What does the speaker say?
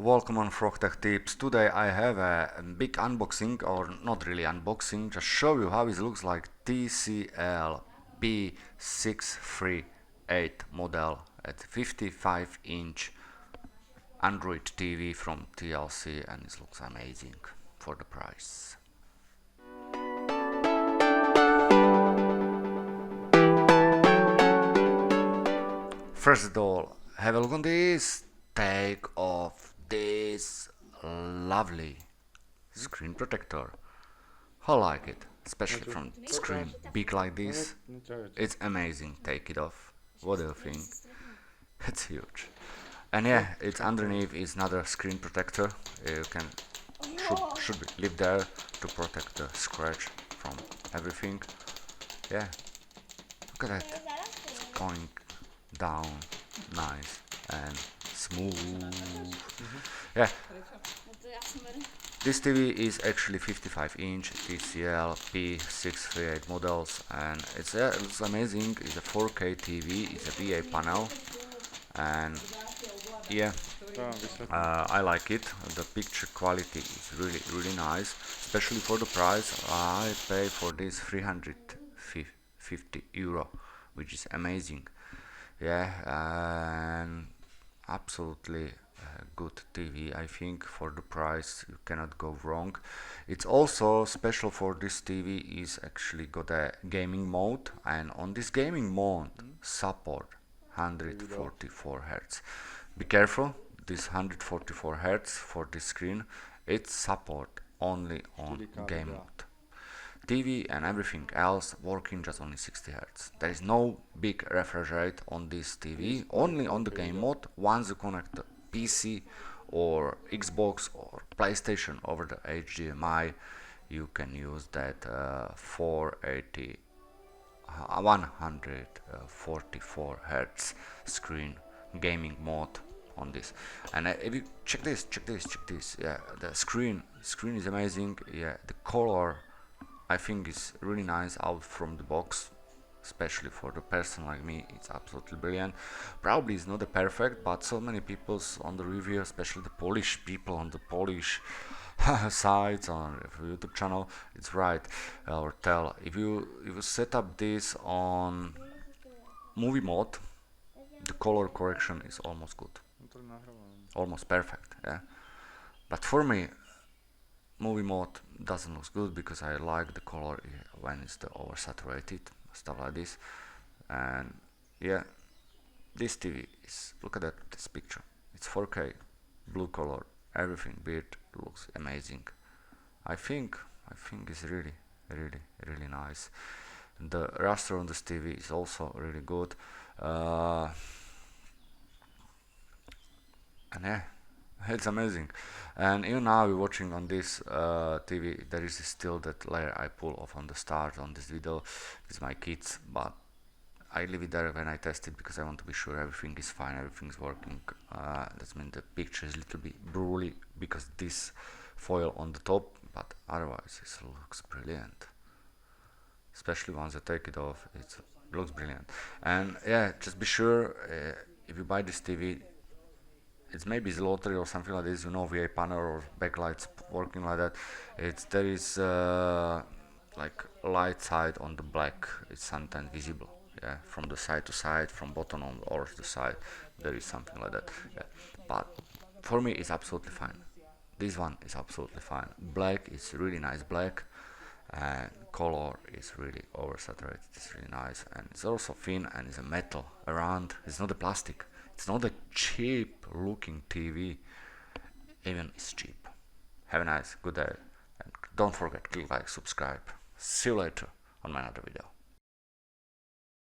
welcome on FrogTech Tips. Today I have a big unboxing, or not really unboxing, just show you how it looks like TCL B638 model at 55-inch Android TV from TLC, and it looks amazing for the price. First of all, have a look on this. Take off this lovely screen protector. I like it, especially from screen big like this. It's amazing. Take it off. What do you think? It's huge. And yeah, it's underneath is another screen protector. You can should live there to protect the scratch from everything. Yeah, look at that. It's going down nice and smooth. Yeah, this TV is actually 55-inch TCL P638 models, and it looks amazing. It's a 4K TV. It's a VA panel, and yeah, I like it. The picture quality is really nice, especially for the price. I pay for this 350 euro, which is amazing. Yeah, and absolutely good TV. I think for the price you cannot go wrong. It's also special for this TV is actually got a gaming mode, and on this gaming mode support 144 Hz. Be careful, this 144 Hz for this screen, it's support only on game mode. TV and everything else working just only 60 Hz. There is no big refresh rate on this TV, only on the game mode. Once you connect the PC or Xbox or PlayStation over the HDMI, you can use that 144 Hz screen gaming mode on this. And if you check this, yeah, the screen is amazing. Yeah, the color I think is really nice out from the box, especially for the person like me. It's absolutely brilliant. Probably it's not the perfect, but so many people on the review, especially the Polish people on the Polish sites on YouTube channel, it's right or tell if you set up this on movie mode, the color correction is almost good, almost perfect. Yeah, but for me, movie mode doesn't look good because I like the color when it's the oversaturated stuff like this. And yeah, this TV is, look at that, this picture, it's 4K, blue color, everything, it looks amazing. I think it's really nice. The raster on this TV is also really good, and yeah, it's amazing. And even now we're watching on this TV, there is still that layer I pull off on the start on this video with my kids, but I leave it there when I test it because I want to be sure everything is fine, everything's working. That means the picture is a little bit blurry because this foil on the top, but otherwise it looks brilliant. Especially once I take it off, it looks brilliant. And yeah, just be sure if you buy this TV, it's maybe the lottery or something like this, VA panel or backlights working like that. There is like light side on the black. It's sometimes visible. Yeah, from the side to side, from bottom on or the side, there is something like that. Yeah, but for me, it's absolutely fine. This one is absolutely fine. Black is really nice black, and color is really oversaturated. It's really nice, and it's also thin and it's a metal around. It's not a plastic. It's not a cheap looking TV, even it's cheap. Have a nice, good day, and don't forget, click like, subscribe. See you later on my another video.